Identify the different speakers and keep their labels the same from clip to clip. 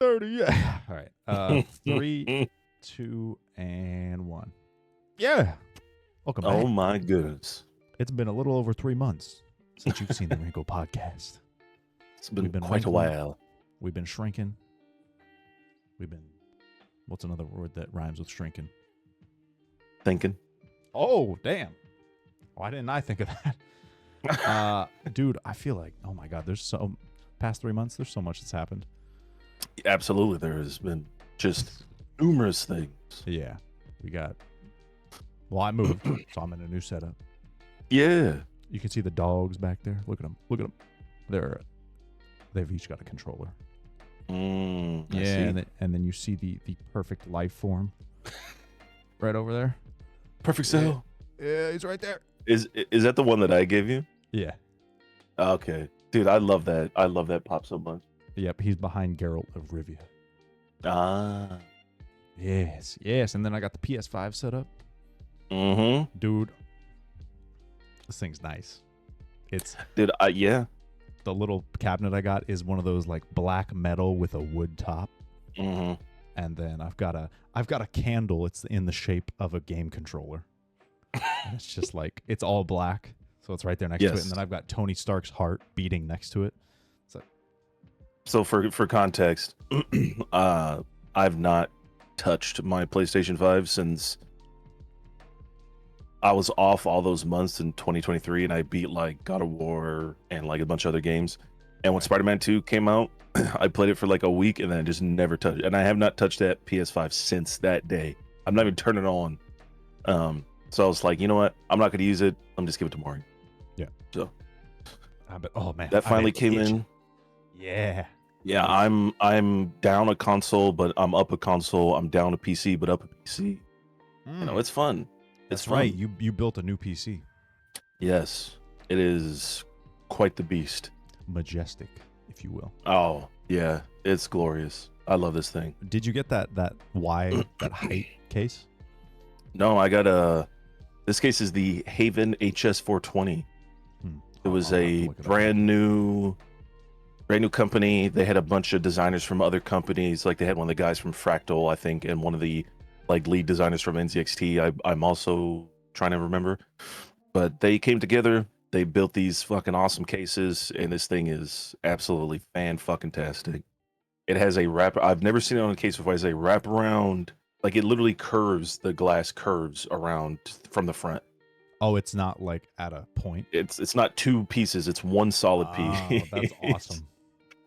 Speaker 1: 30. Yeah. All right. 3, 2, and 1. Yeah. Welcome back.
Speaker 2: Oh my goodness.
Speaker 1: It's been a little over 3 months since you've seen the Wrinkled podcast.
Speaker 2: It's been quite a
Speaker 1: wrinkling.
Speaker 2: while.
Speaker 1: We've been shrinking. What's another word that rhymes with shrinking?
Speaker 2: Thinking.
Speaker 1: Oh, damn. Why didn't I think of that? Dude, I feel like, oh my God, past 3 months, there's so much that's happened.
Speaker 2: Absolutely. There has been just numerous things.
Speaker 1: Yeah. I moved, so I'm in a new setup.
Speaker 2: Yeah.
Speaker 1: You can see the dogs back there. Look at them. They've each got a controller.
Speaker 2: I see.
Speaker 1: And then you see the perfect life form right over there.
Speaker 2: Perfect cell.
Speaker 1: Yeah, he's right there.
Speaker 2: Is that the one that I gave you?
Speaker 1: Yeah.
Speaker 2: Okay. Dude, I love that. I love that pop so much.
Speaker 1: Yep, he's behind Geralt of Rivia.
Speaker 2: Ah.
Speaker 1: Yes. And then I got the PS5 set up.
Speaker 2: Mm-hmm.
Speaker 1: Dude, this thing's nice.
Speaker 2: Yeah.
Speaker 1: The little cabinet I got is one of those like black metal with a wood top.
Speaker 2: Mm-hmm.
Speaker 1: And then I've got a candle. It's in the shape of a game controller. And it's just like, it's all black. So it's right there next to it. And then I've got Tony Stark's heart beating next to it.
Speaker 2: So for context, I've not touched my PlayStation 5 since I was off all those months in 2023, and I beat like God of War and like a bunch of other games. And when Spider-Man 2 came out, I played it for like a week and then I just never touched it. And I have not touched that PS5 since that day. I'm not even turning it on. So I was like, you know what? I'm not going to use it. I'm just give it to Maury.
Speaker 1: Yeah.
Speaker 2: So.
Speaker 1: Oh man.
Speaker 2: That finally came in.
Speaker 1: Yeah.
Speaker 2: Yeah, I'm down a console, but I'm up a console. I'm down a PC, but up a PC. You know, it's fun.
Speaker 1: That's right. You built a new PC.
Speaker 2: Yes, it is quite the beast.
Speaker 1: Majestic, if you will.
Speaker 2: Oh yeah, it's glorious. I love this thing.
Speaker 1: Did you get that height case?
Speaker 2: No, I got this case is the Haven HS420. It was a brand new company. They had a bunch of designers from other companies. Like they had one of the guys from Fractal, I think, and one of the like lead designers from NZXT. I'm also trying to remember, but they came together. They built these fucking awesome cases, and this thing is absolutely fan-fucking-tastic. It has a wrap. I've never seen it on a case before. It has a wraparound, like it literally curves. The glass curves around from the front.
Speaker 1: Oh, it's not like at a point.
Speaker 2: It's not two pieces. It's one solid piece.
Speaker 1: That's awesome.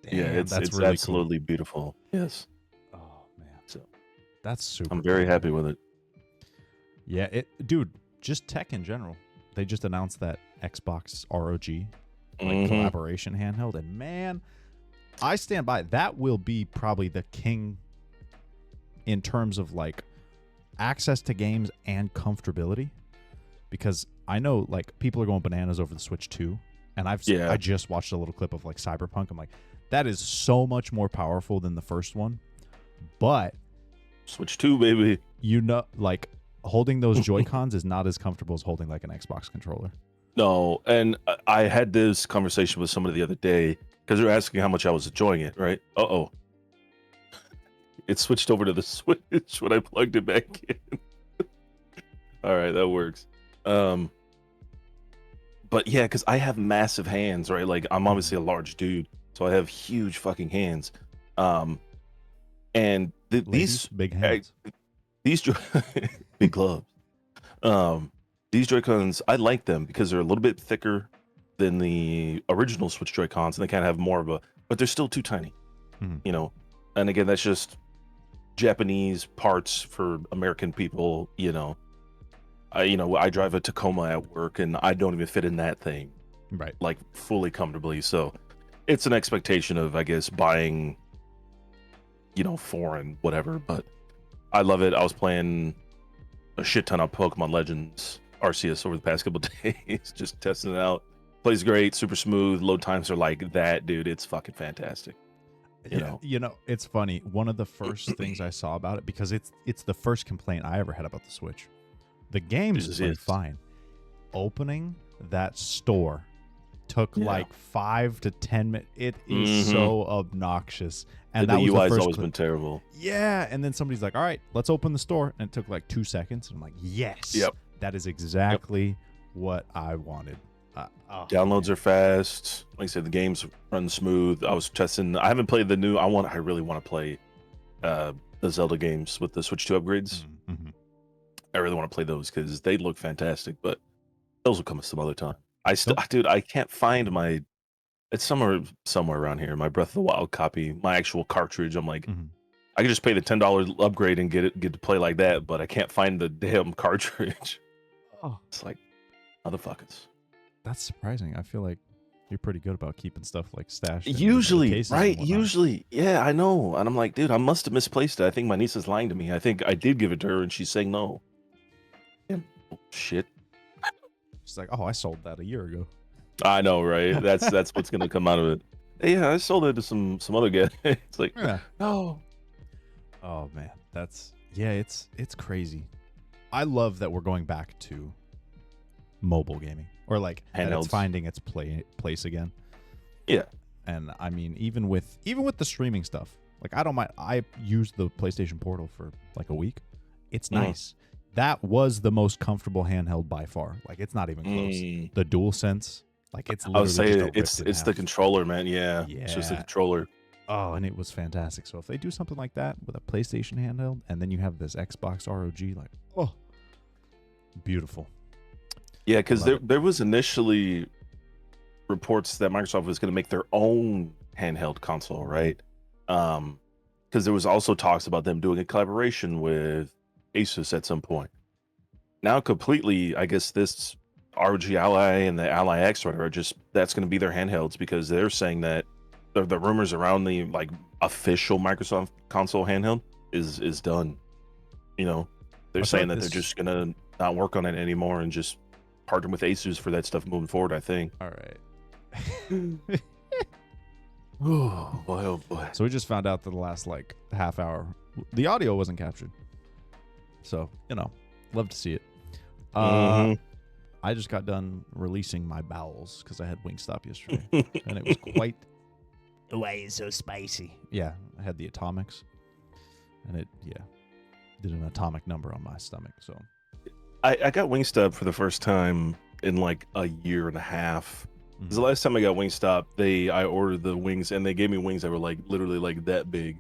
Speaker 1: Damn,
Speaker 2: yeah, it's
Speaker 1: really
Speaker 2: absolutely beautiful. Yes.
Speaker 1: Oh man,
Speaker 2: so
Speaker 1: that's super.
Speaker 2: I'm very happy with it.
Speaker 1: Yeah, dude. Just tech in general. They just announced that Xbox ROG collaboration handheld, and man, I stand by. That will be probably the king in terms of like access to games and comfortability, because I know like people are going bananas over the Switch 2, and I just watched a little clip of like Cyberpunk. I'm like, that is so much more powerful than the first one, but
Speaker 2: Switch 2, baby.
Speaker 1: You know, like holding those Joy-Cons is not as comfortable as holding like an Xbox controller.
Speaker 2: No, and I had this conversation with somebody the other day because they were asking how much I was enjoying it, right? Uh-oh. It switched over to the Switch when I plugged it back in. All right, that works. But yeah, because I have massive hands, right? Like I'm obviously a large dude, so I have huge fucking hands. And these
Speaker 1: big hands,
Speaker 2: these big gloves. These Joy-Cons, I like them because they're a little bit thicker than the original Switch Joy-Cons, and they kind of have more of but they're still too tiny, you know. And again, that's just Japanese parts for American people, you know. I drive a Tacoma at work, and I don't even fit in that thing,
Speaker 1: right? Like
Speaker 2: fully comfortably. So it's an expectation of, I guess, buying, foreign whatever. But I love it. I was playing a shit ton of Pokemon Legends Arceus over the past couple of days, just testing it out. Plays great, super smooth. Load times are like that, dude. It's fucking fantastic. You know,
Speaker 1: it's funny. One of the first things I saw about it, because it's the first complaint I ever had about the Switch. The games is fine. Opening that store took like 5 to 10 minutes. It is so obnoxious. And
Speaker 2: the
Speaker 1: that was
Speaker 2: UI's
Speaker 1: the first
Speaker 2: always been terrible.
Speaker 1: Yeah, and then somebody's like, all right, let's open the store. And it took like 2 seconds. And I'm like, yes.
Speaker 2: Yep.
Speaker 1: That is exactly what I wanted.
Speaker 2: Downloads are fast. Like I said, the games run smooth. I was testing. I haven't played the new. I really want to play the Zelda games with the Switch 2 upgrades.
Speaker 1: Mm-hmm.
Speaker 2: I really want to play those because they look fantastic. But those will come some other time. Dude, I can't find my. It's somewhere around here. My Breath of the Wild copy, my actual cartridge. I'm like, I could just pay the $10 upgrade and get to play like that. But I can't find the damn cartridge.
Speaker 1: Oh,
Speaker 2: it's like motherfuckers.
Speaker 1: That's surprising. I feel like you're pretty good about keeping stuff like stashed.
Speaker 2: Usually, right? Usually, yeah, I know. And I'm like, dude, I must have misplaced it. I think my niece is lying to me. I think I did give it to her, and she's saying no. Yeah. Oh, shit.
Speaker 1: She's like, oh, I sold that a year ago.
Speaker 2: I know, right? That's what's gonna come out of it. Hey, yeah, I sold it to some other guy. It's like, no.
Speaker 1: Oh man, it's crazy. I love that we're going back to mobile gaming, or like that it's finding its place again.
Speaker 2: Yeah.
Speaker 1: And I mean, even with the streaming stuff, like I don't mind. I used the PlayStation Portal for like a week. It's nice. That was the most comfortable handheld by far. Like it's not even close. The DualSense, like it's literally
Speaker 2: I would say it's the controller, man. Yeah. It's just the controller.
Speaker 1: Oh, and it was fantastic. So if they do something like that with a PlayStation handheld, and then you have this Xbox ROG, like, oh, beautiful.
Speaker 2: Yeah, because there was initially reports that Microsoft was going to make their own handheld console, right? Because there was also talks about them doing a collaboration with Asus at some point. Now, completely, I guess this ROG Ally and the Ally X are just that's going to be their handhelds because they're saying that the rumors around the like official Microsoft console handheld is done. You know, they're saying that they're just going to not work on it anymore and just partner with Asus for that stuff moving forward, I think.
Speaker 1: All right.
Speaker 2: Oh boy.
Speaker 1: So we just found out that the last like half hour, the audio wasn't captured. So, love to see it. I just got done releasing my bowels because I had Wingstop yesterday. And it was quite...
Speaker 3: Why is so spicy?
Speaker 1: Yeah, I had the atomics. And it, did an atomic number on my stomach, so...
Speaker 2: I got Wingstop for the first time in like a year and a half. Because the last time I got Wingstop, I ordered the wings and they gave me wings that were like literally like that big,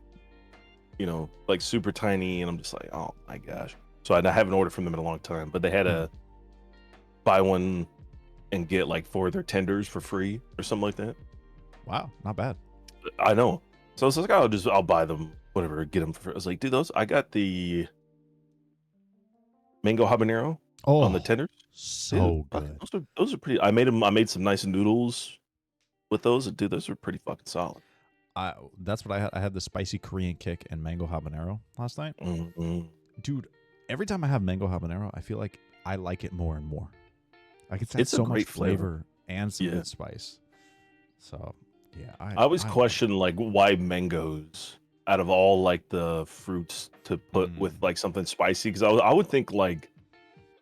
Speaker 2: like super tiny. And I'm just like, oh my gosh. So I haven't ordered from them in a long time, but they had a buy one and get like 4 of their tenders for free or something like that.
Speaker 1: Wow, not bad.
Speaker 2: I know. So I was like, I'll buy them, whatever, get them for free. I was like, dude, I got the mango habanero on the tenders.
Speaker 1: So
Speaker 2: dude,
Speaker 1: good.
Speaker 2: Those are pretty. I made some nice noodles with those. Dude, those are pretty fucking solid.
Speaker 1: That's what I had. I had the spicy Korean kick and mango habanero last night. Dude, every time I have mango habanero, I feel like I like it more and more. Like it's so much flavor and some good spice. So yeah,
Speaker 2: I always question like why mangoes out of all like the fruits to put with like something spicy, because I would think like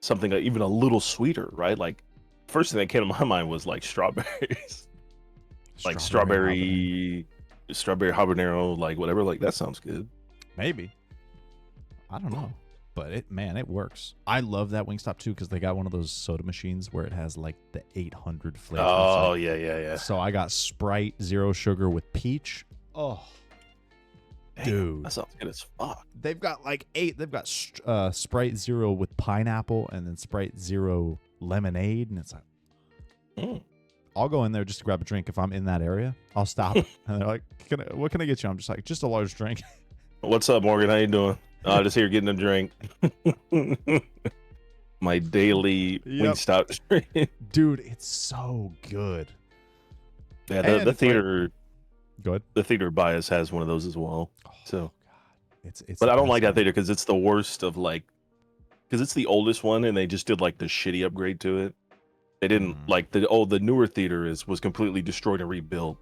Speaker 2: something even a little sweeter, right? Like first thing that came to my mind was like strawberries, like strawberry habanero, like whatever. Like that sounds good.
Speaker 1: Maybe. I don't know, but it works. I love that Wingstop too because they got one of those soda machines where it has like the 800 flavors.
Speaker 2: Oh
Speaker 1: like,
Speaker 2: yeah.
Speaker 1: So I got Sprite Zero Sugar with peach. Oh.
Speaker 2: Dang,
Speaker 1: dude,
Speaker 2: that sounds good as fuck.
Speaker 1: They've got like 8. They've got Sprite Zero with pineapple and then Sprite Zero lemonade, and it's like, I'll go in there just to grab a drink if I'm in that area. I'll stop, and they're like, "What can I get you?" I'm just like, "Just a large drink."
Speaker 2: What's up, Morgan? How you doing? Just here getting a drink. My daily Wingstop drink.
Speaker 1: Dude, it's so good.
Speaker 2: Yeah, the theater.
Speaker 1: Go ahead.
Speaker 2: The theater bias has one of those as well. So,
Speaker 1: God. It's
Speaker 2: but I don't like that theater because it's the worst of like, because it's the oldest one and they just did like the shitty upgrade to it. They didn't like the newer theater was completely destroyed and rebuilt.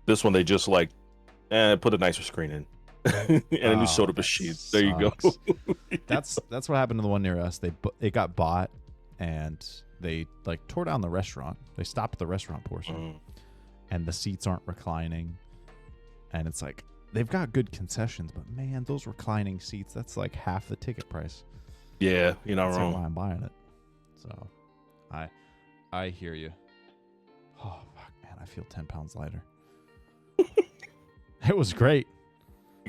Speaker 2: This one they just like, put a nicer screen in and a new soda machine. There you go.
Speaker 1: That's what happened to the one near us. It got bought and they like tore down the restaurant. They stopped the restaurant portion, and the seats aren't reclining. And it's like they've got good concessions, but man, those reclining seats, that's like half the ticket price.
Speaker 2: Yeah, you're not
Speaker 1: That's
Speaker 2: wrong.
Speaker 1: why I'm buying it. So, I hear you. Oh fuck, man, I feel 10 pounds lighter. It was great.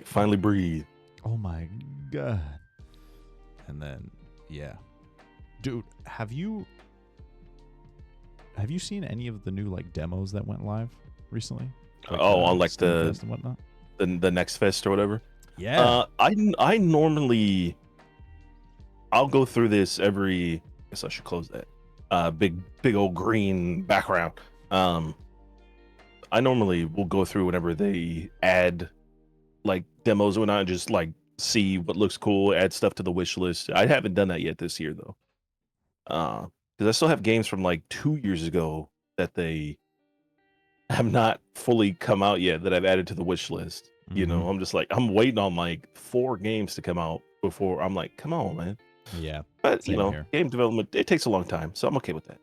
Speaker 2: Finally breathe.
Speaker 1: Oh my god. And then, yeah, dude, have you seen any of the new like demos that went live recently?
Speaker 2: On like
Speaker 1: Steam Fest and whatnot.
Speaker 2: the next fest or whatever.
Speaker 1: Yeah.
Speaker 2: I normally I'll go through this every. I guess I should close that. Big old green background. I normally will go through whenever they add like demos or not, just like see what looks cool, add stuff to the wish list. I haven't done that yet this year though. Because I still have games from like 2 years ago that they have not fully come out yet that I've added to the wish list. You know, I'm just like, I'm waiting on like 4 games to come out before I'm like, come on, man.
Speaker 1: Yeah.
Speaker 2: But
Speaker 1: Same
Speaker 2: you know,
Speaker 1: here.
Speaker 2: game development, it takes a long time, so I'm okay with that.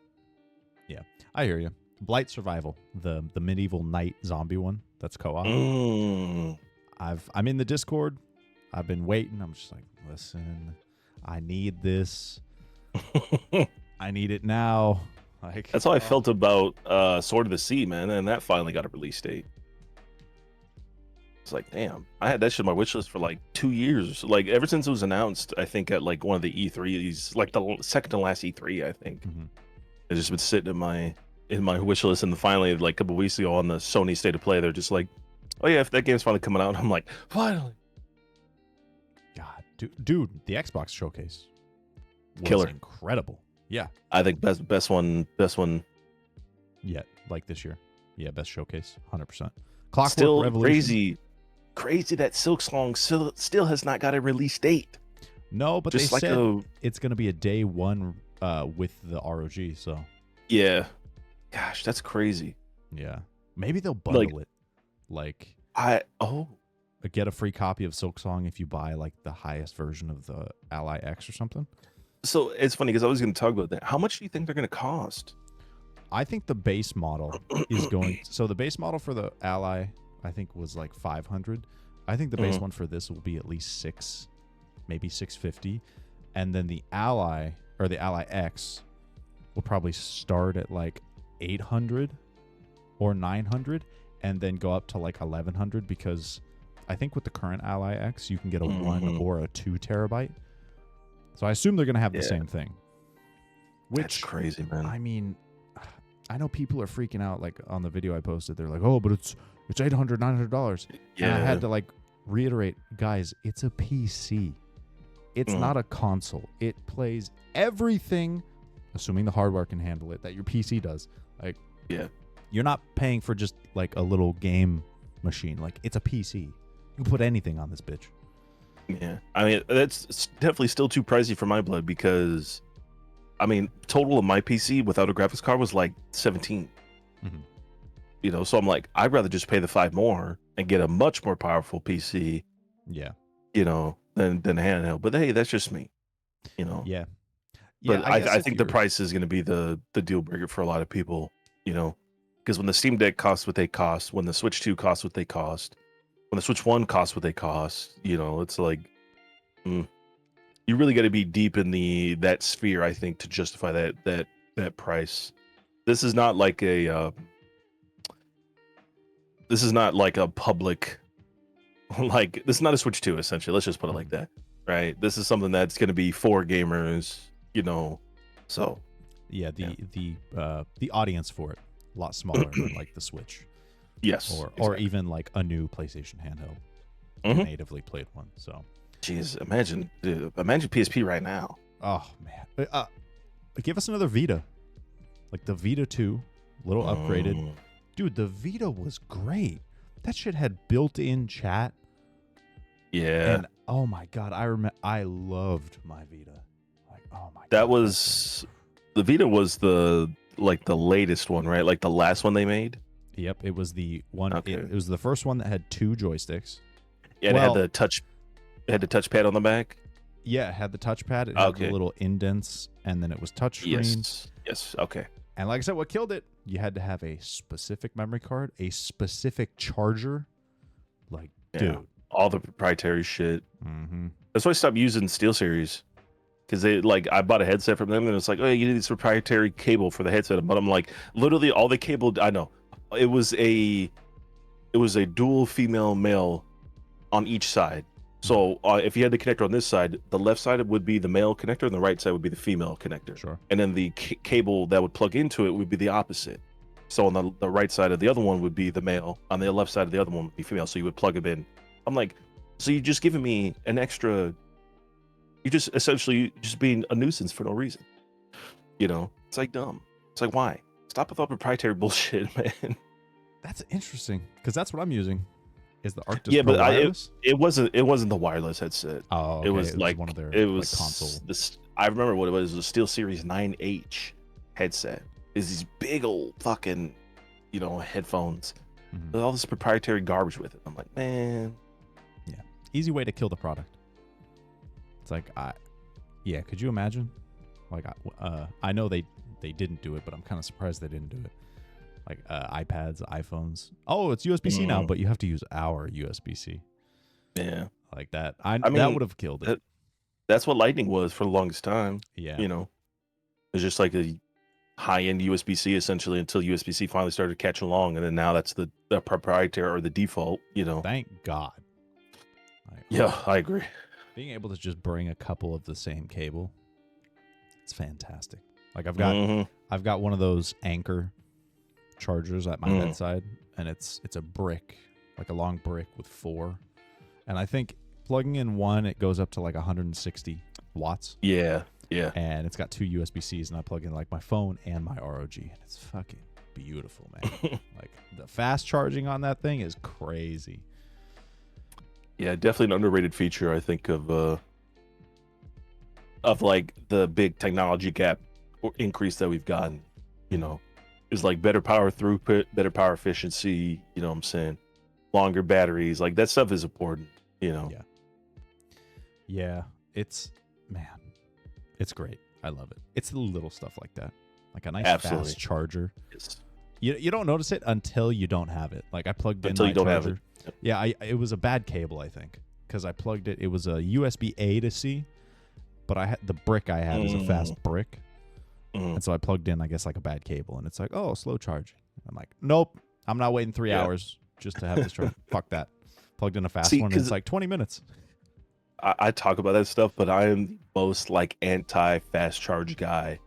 Speaker 1: Yeah. I hear you. Blight Survival, the medieval knight zombie one that's co-op. I'm in the Discord. I've been waiting. I'm just like, listen, I need this. I need it now. Like
Speaker 2: That's how I felt about Sword of the Sea, man, and that finally got a release date. It's like, damn, I had that shit on my wish list for like 2 years. Like ever since it was announced, I think at like one of the E3s, like the second to last E3, I think. It's just been sitting in my wish list, and finally, like a couple weeks ago on the Sony State of Play, they're just like, oh yeah, if that game's finally coming out, I'm like, finally.
Speaker 1: God, dude, the Xbox showcase was
Speaker 2: Killer.
Speaker 1: incredible. Yeah.
Speaker 2: I think best one.
Speaker 1: Yeah, like this year. Yeah, best showcase, 100%. Clockwork
Speaker 2: Still
Speaker 1: Revolution.
Speaker 2: crazy that Silksong still has not got a release date.
Speaker 1: No, but
Speaker 2: Just
Speaker 1: they
Speaker 2: like
Speaker 1: said it's going to be a day one with the ROG, so.
Speaker 2: Yeah. Gosh, that's crazy.
Speaker 1: Yeah. Maybe they'll bundle it. Like, get a free copy of Silksong if you buy like the highest version of the Ally X or something.
Speaker 2: So it's funny because I was going to talk about that. How much do you think they're going to cost?
Speaker 1: I think the base model is going. So the base model for the Ally, I think, was like 500. I think the base one for this will be at least 6, maybe 650, and then the Ally or the Ally X will probably start at like 800 or 900, and then go up to like 1100 because I think with the current Ally X you can get a 1 or a 2 terabyte. So I assume they're going to have the same thing. Which,
Speaker 2: that's crazy, man.
Speaker 1: I mean, I know people are freaking out like on the video I posted. They're like, oh, but it's $800, $900.
Speaker 2: Yeah.
Speaker 1: And I had to like reiterate, guys, it's a PC. It's not a console. It plays everything, assuming the hardware can handle it, that your PC does. Like,
Speaker 2: yeah,
Speaker 1: you're not paying for just like a little game machine. Like, it's a PC. You can put anything on this bitch.
Speaker 2: Yeah. I mean, that's definitely still too pricey for my blood because, I mean, total of my PC without a graphics card was like 17. You know, so I'm like, I'd rather just pay the 5 more and get a much more powerful PC.
Speaker 1: Yeah.
Speaker 2: You know, than handheld. But hey, that's just me. You know.
Speaker 1: Yeah.
Speaker 2: But I think the price is going to be the deal breaker for a lot of people. You know, because when the Steam Deck costs what they cost, when the Switch 2 costs what they cost, when the Switch 1 costs what they cost, you know, it's like, you really got to be deep in that sphere, I think, to justify that price. This is not like a public, like, this is not a Switch 2, essentially. Let's just put it like that, right? This is something that's going to be for gamers, you know. So
Speaker 1: yeah, the audience for it a lot smaller than like the Switch.
Speaker 2: Yes,
Speaker 1: or
Speaker 2: exactly.
Speaker 1: even like a new PlayStation handheld, natively played one. So,
Speaker 2: jeez, imagine PSP right now.
Speaker 1: Oh man, give us another Vita, like the Vita 2, little upgraded. Dude, the Vita was great. That shit had built-in chat.
Speaker 2: Yeah.
Speaker 1: And oh my god, I loved my Vita. Like, oh my god.
Speaker 2: That was the Vita was the latest one, right? Like the last one they made.
Speaker 1: Yep, it was the one.
Speaker 2: Okay.
Speaker 1: It was the first one that had 2 joysticks.
Speaker 2: Yeah, it had the touchpad on the back.
Speaker 1: Yeah, it had the touchpad. It had the
Speaker 2: Okay.
Speaker 1: little indents, and then it was touchscreen.
Speaker 2: Yes. Okay.
Speaker 1: And like I said, what killed it? You had to have a specific memory card, a specific charger. Like,
Speaker 2: Yeah.
Speaker 1: dude.
Speaker 2: All the proprietary shit.
Speaker 1: Mm-hmm.
Speaker 2: That's why I stopped using SteelSeries. Because I bought a headset from them, and it's like, oh, you need this proprietary cable for the headset. But I'm like, literally, all the cable. I know, it was a dual female male on each side. So if you had the connector on this side, the left side would be the male connector, and the right side would be the female connector.
Speaker 1: Sure.
Speaker 2: And then the cable that would plug into it would be the opposite. So on the right side of the other one would be the male. On the left side of the other one would be female. So you would plug it in. I'm like, so you just giving me an extra. You're just essentially just being a nuisance for no reason. It's like dumb. It's like, why? Stop with all proprietary bullshit, man.
Speaker 1: That's interesting because that's what I'm using. Is the Arctis
Speaker 2: Yeah,
Speaker 1: Pro
Speaker 2: but
Speaker 1: wireless?
Speaker 2: it wasn't the wireless headset.
Speaker 1: Oh, okay.
Speaker 2: It was like
Speaker 1: one of their
Speaker 2: it was
Speaker 1: console.
Speaker 2: this. I remember what it was. It was a SteelSeries 9H headset. It's these big old fucking, headphones.
Speaker 1: Mhm.
Speaker 2: With all this proprietary garbage with it. I'm like, man.
Speaker 1: Easy way to kill the product. It's like could you imagine? Like I know they didn't do it, but I'm kind of surprised they didn't do it. Like iPads, iPhones. Oh, it's USB-C now, but you have to use our USB-C.
Speaker 2: Yeah.
Speaker 1: Like that.
Speaker 2: I
Speaker 1: that
Speaker 2: mean,
Speaker 1: would have killed it.
Speaker 2: That's what Lightning was for the longest time.
Speaker 1: Yeah.
Speaker 2: It's just like a high-end USB-C essentially until USB-C finally started catching along, and then now that's the proprietary or the default.
Speaker 1: Thank God.
Speaker 2: Yeah, I agree.
Speaker 1: Being able to just bring a couple of the same cable, it's fantastic. Like I've got one of those Anchor chargers at my bedside, and it's a brick, like a long brick with 4, and I think plugging in one, it goes up to like 160 watts.
Speaker 2: Yeah.
Speaker 1: And it's got 2 USB-Cs, and I plug in like my phone and my ROG, and it's fucking beautiful, man. Like the fast charging on that thing is crazy.
Speaker 2: Yeah, definitely an underrated feature, I think, of like the big technology gap or increase that we've gotten, is like better power throughput, better power efficiency, you know what I'm saying? Longer batteries, like that stuff is important,
Speaker 1: Yeah, it's great. I love it. It's the little stuff like that. Like a nice fast charger.
Speaker 2: Yes.
Speaker 1: You don't notice it until you don't have it. Like I plugged in
Speaker 2: Until
Speaker 1: my
Speaker 2: you don't
Speaker 1: charger.
Speaker 2: have it. Yep.
Speaker 1: Yeah, it was a bad cable, I think, because I plugged it. It was a USB A to C, but the brick I had is a fast brick, and so I plugged in, I guess, like a bad cable, and it's like, oh, slow charging. I'm like, nope, I'm not waiting 3 hours just to have this charge. Fuck that. Plugged in a fast one, and it's like 20 minutes.
Speaker 2: I talk about that stuff, but I am the most like anti-fast charge guy.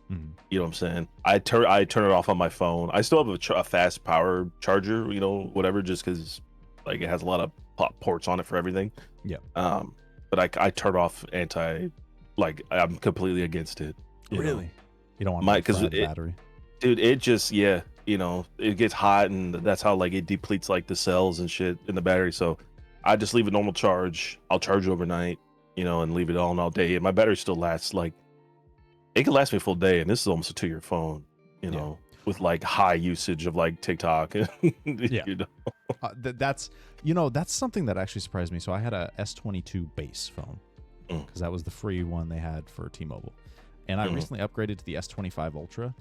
Speaker 1: Mm-hmm.
Speaker 2: You know what I'm saying? I turn it off on my phone. I still have a fast power charger, whatever, just because like it has a lot of ports on it for everything.
Speaker 1: Yeah.
Speaker 2: But I turn off like I'm completely against it.
Speaker 1: Really? You don't want the battery?
Speaker 2: Dude, it just it gets hot, and that's how like it depletes like the cells and shit in the battery. So I just leave a normal charge. I'll charge overnight, and leave it on all day. And my battery still lasts like it can last me a full day, and this is almost a 2-year phone, with like high usage of like TikTok.
Speaker 1: Yeah. That's something that actually surprised me. So I had a S22 base phone because that was the free one they had for T-Mobile. And I recently upgraded to the S25 Ultra.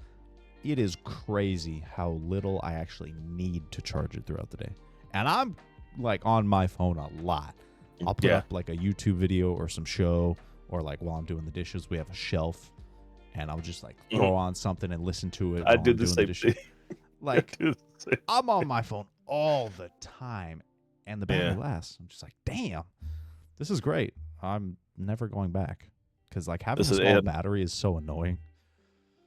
Speaker 1: It is crazy how little I actually need to charge it throughout the day. And I'm like on my phone a lot. I'll put up like a YouTube video or some show, or like while I'm doing the dishes, we have a shelf, and I'll just like throw on something and listen to it.
Speaker 2: I do the same thing.
Speaker 1: Like I'm on my phone all the time, and the battery lasts. I'm just like, damn, this is great. I'm never going back because like having a small battery is so annoying.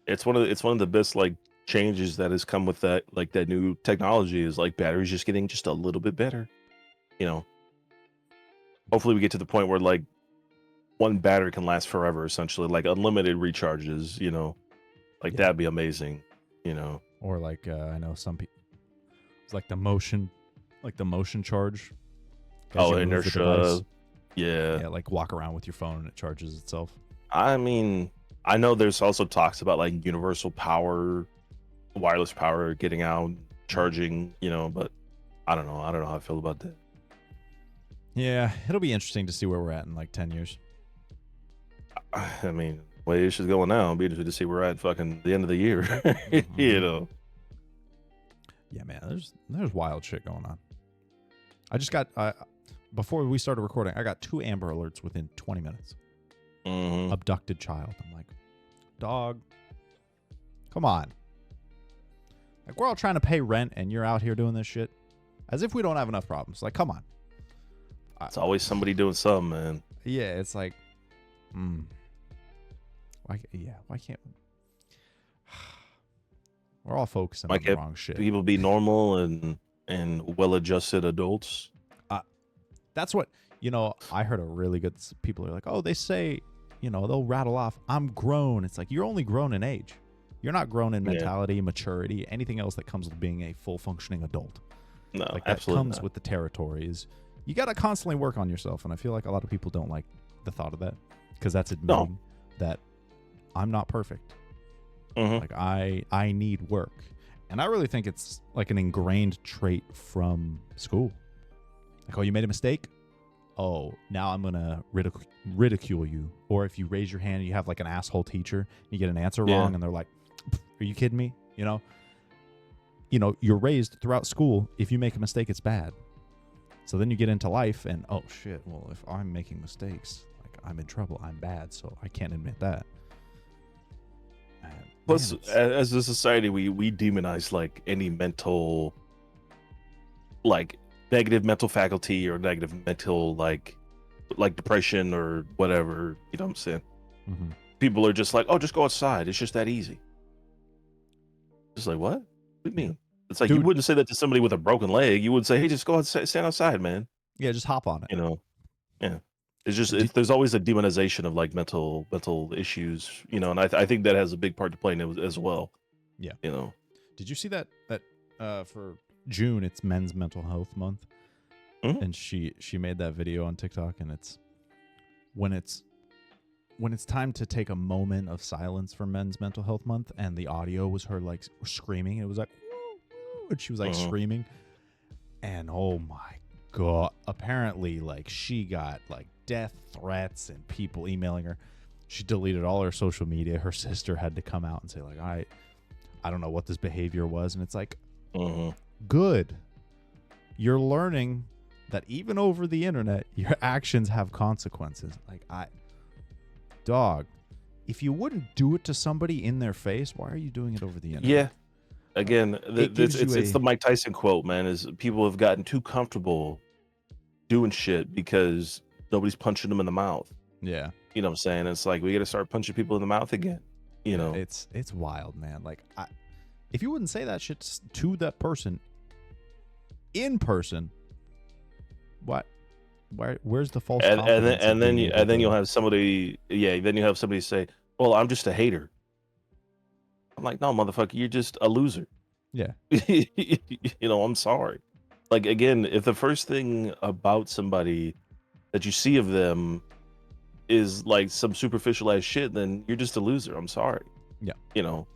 Speaker 2: It's one of the best like changes that has come with that new technology is like batteries just getting just a little bit better. Hopefully we get to the point where like one battery can last forever, essentially, like unlimited recharges. That'd be amazing.
Speaker 1: Or like I know some people, it's like the motion charge.
Speaker 2: Oh, inertia. Yeah,
Speaker 1: like walk around with your phone and it charges itself.
Speaker 2: I mean, I know there's also talks about like universal power, wireless power getting out, charging, but I don't know how I feel about that.
Speaker 1: Yeah, it'll be interesting to see where we're at in like 10 years.
Speaker 2: I mean, way this is going now, I'll be interested to see where we're at fucking the end of the year. You know.
Speaker 1: Yeah, man, there's wild shit going on. I just got before we started recording, I got 2 Amber Alerts within 20 minutes. Abducted child. I'm like, dog, come on. Like, we're all trying to pay rent, and you're out here doing this shit, as if we don't have enough problems. Like, come on.
Speaker 2: It's always somebody doing something, man.
Speaker 1: Yeah, it's like, why can't we're all focusing on the wrong shit.
Speaker 2: People be normal and well-adjusted adults.
Speaker 1: That's what, I heard a really good, people are like, oh, they say, they'll rattle off, I'm grown. It's like, you're only grown in age. You're not grown in mentality, maturity, anything else that comes with being a full functioning adult.
Speaker 2: No,
Speaker 1: like, that comes with the territory. Is you got to constantly work on yourself. And I feel like a lot of people don't like the thought of that, because that's admitting that I'm not perfect. Like, I need work. And I really think it's like an ingrained trait from school. Like, oh, you made a mistake? Oh, now I'm going to ridicule you. Or if you raise your hand and you have like an asshole teacher, you get an answer wrong, and they're like, are you kidding me? You're raised throughout school, if you make a mistake, it's bad. So then you get into life and, oh shit, well, if I'm making mistakes, like, I'm in trouble, I'm bad, so I can't admit that.
Speaker 2: Plus, as a society, we demonize like any mental, like, negative mental faculty or negative mental like depression or whatever. You know what I'm saying? People are just like, oh, just go outside. It's just that easy. Just like, what? What do you mean? It's like, you wouldn't say that to somebody with a broken leg. You would say, hey, just go outside, stand outside, man.
Speaker 1: Yeah, just hop on it.
Speaker 2: Yeah. It's just there's always a demonization of like mental issues, and I think that has a big part to play in it as well.
Speaker 1: Yeah.
Speaker 2: Did
Speaker 1: you see that for June it's Men's Mental Health Month, and she made that video on TikTok, and it's when it's time to take a moment of silence for Men's Mental Health Month, and the audio was her like screaming. It was like, woo, and she was like screaming, and oh my god, apparently like she got like death threats and people emailing her. She deleted all her social media. Her sister had to come out and say like, I don't know what this behavior was, and it's like, good, you're learning that even over the internet your actions have consequences. Like, dog, if you wouldn't do it to somebody in their face, why are you doing it over the internet?
Speaker 2: Yeah, again, it's the Mike Tyson quote, man, is people have gotten too comfortable doing shit because nobody's punching them in the mouth.
Speaker 1: Yeah.
Speaker 2: You know what I'm saying? It's like, we got to start punching people in the mouth again.
Speaker 1: It's wild, man. Like, if you wouldn't say that shit to that person in person, what? Where's the false confidence?
Speaker 2: And then you'll have somebody, then you have somebody say, well, I'm just a hater. I'm like, no, motherfucker, you're just a loser.
Speaker 1: Yeah.
Speaker 2: I'm sorry. Like, again, if the first thing about somebody that you see of them is like some superficial ass shit, then you're just a loser. I'm sorry.
Speaker 1: Yeah.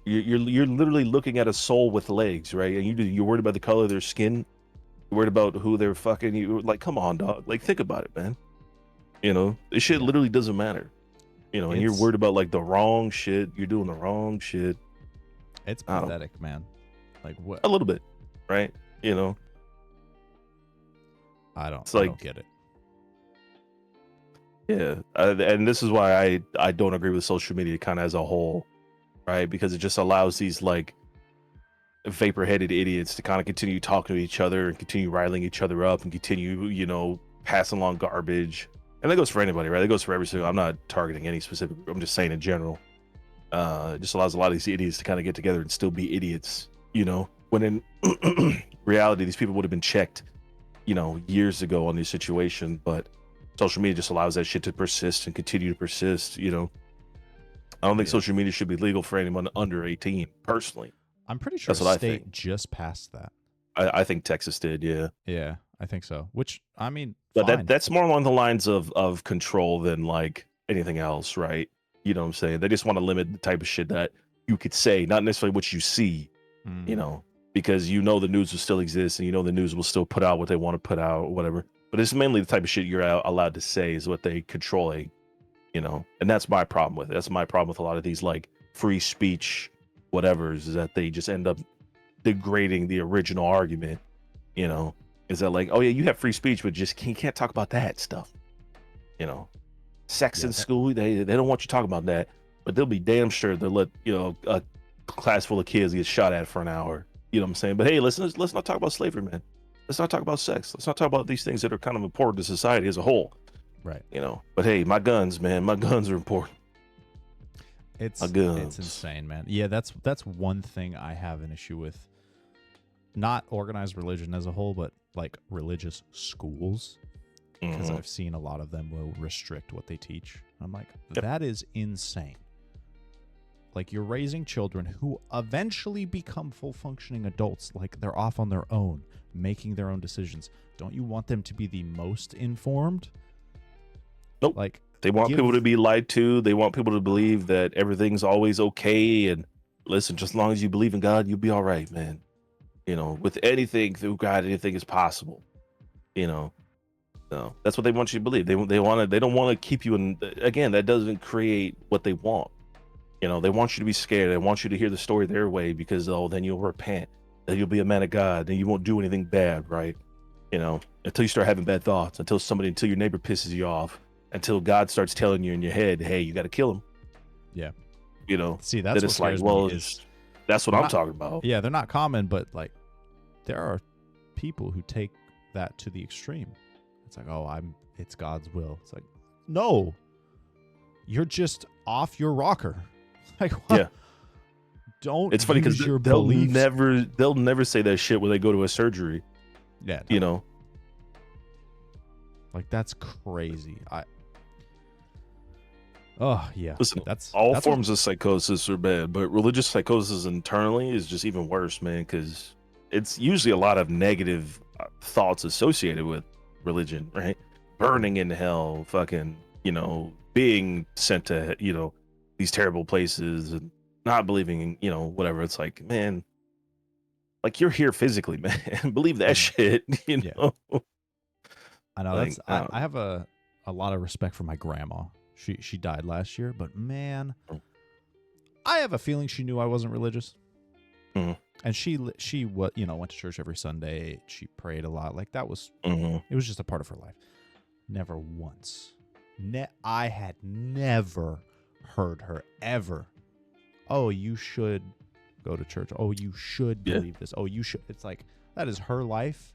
Speaker 2: You're literally looking at a soul with legs, right? And you're worried about the color of their skin. You're worried about who they're fucking. You like, come on, dog. Like, think about it, man. This shit literally doesn't matter. And you're worried about like the wrong shit. You're doing the wrong shit.
Speaker 1: It's pathetic, man. Like, what?
Speaker 2: A little bit, right?
Speaker 1: I don't get it.
Speaker 2: Yeah, and this is why I don't agree with social media kind of as a whole, right? Because it just allows these like vapor-headed idiots to kind of continue talking to each other and continue riling each other up and continue, passing along garbage. And that goes for anybody, right? That goes for every single. I'm not targeting any specific group. I'm just saying in general. It just allows a lot of these idiots to kind of get together and still be idiots, when in reality, these people would have been checked, years ago on this situation, but social media just allows that shit to persist and continue to persist. I don't think social media should be legal for anyone under 18, personally.
Speaker 1: I'm pretty sure the state just passed that.
Speaker 2: I think Texas did, yeah.
Speaker 1: Yeah, I think so. Which, I mean,
Speaker 2: but that's more along the lines of control than like anything else, right? You know what I'm saying? They just want to limit the type of shit that you could say, not necessarily what you see, because the news will still exist and the news will still put out what they want to put out or whatever. But it's mainly the type of shit you're allowed to say is what they controlling, And that's my problem with it. That's my problem with a lot of these like free speech whatevers, is that they just end up degrading the original argument. Is that like, oh yeah, you have free speech, but just you can't talk about that stuff. Sex in school, they don't want you to talk about that, but they'll be damn sure they'll let a class full of kids get shot at for an hour. You know what I'm saying? But hey, let's not talk about slavery, man. Let's not talk about sex. Let's not talk about these things that are kind of important to society as a whole.
Speaker 1: Right.
Speaker 2: But hey, my guns, man, my guns are important.
Speaker 1: It's insane, man. Yeah, that's one thing I have an issue with. Not organized religion as a whole, but like religious schools, because I've seen a lot of them will restrict what they teach. I'm like, that is insane. Like, you're raising children who eventually become full functioning adults, like they're off on their own, making their own decisions. Don't you want them to be the most informed?
Speaker 2: Nope.
Speaker 1: Like,
Speaker 2: they want people to be lied to. They want people to believe that everything's always okay. And listen, just as long as you believe in God, you'll be all right, man. With anything through God, anything is possible. No, that's what they want you to believe. They don't want to keep you in. Again, that doesn't create what they want. They want you to be scared. They want you to hear the story their way, because then you'll repent. Then you'll be a man of God. Then you won't do anything bad, right? Until you start having bad thoughts, until your neighbor pisses you off, until God starts telling you in your head, hey, you got to kill him.
Speaker 1: Yeah.
Speaker 2: See,
Speaker 1: that's
Speaker 2: that
Speaker 1: what scares me is
Speaker 2: that's what I'm talking about.
Speaker 1: Yeah, they're not common, but like there are people who take that to the extreme. It's like, it's God's will. It's like, no, you're just off your rocker. Like, what? Yeah. Don't.
Speaker 2: It's funny because they'll never say that shit when they go to a surgery.
Speaker 1: Yeah. Like, that's crazy. Oh yeah.
Speaker 2: Listen, that's forms of psychosis are bad, but religious psychosis internally is just even worse, man, because it's usually a lot of negative thoughts associated with religion, right? Burning in hell, fucking, being sent to, these terrible places, and not believing in, whatever. It's like, man, like, you're here physically, man. Believe that shit,
Speaker 1: Yeah. I know. Like, I have a lot of respect for my grandma. She died last year, but man, I have a feeling she knew I wasn't religious. And she went to church every Sunday. She prayed a lot. Like, that was it was just a part of her life. Never once. I had never heard her ever. Oh, you should go to church. Oh, you should believe this. Oh, you should. It's like, that is her life.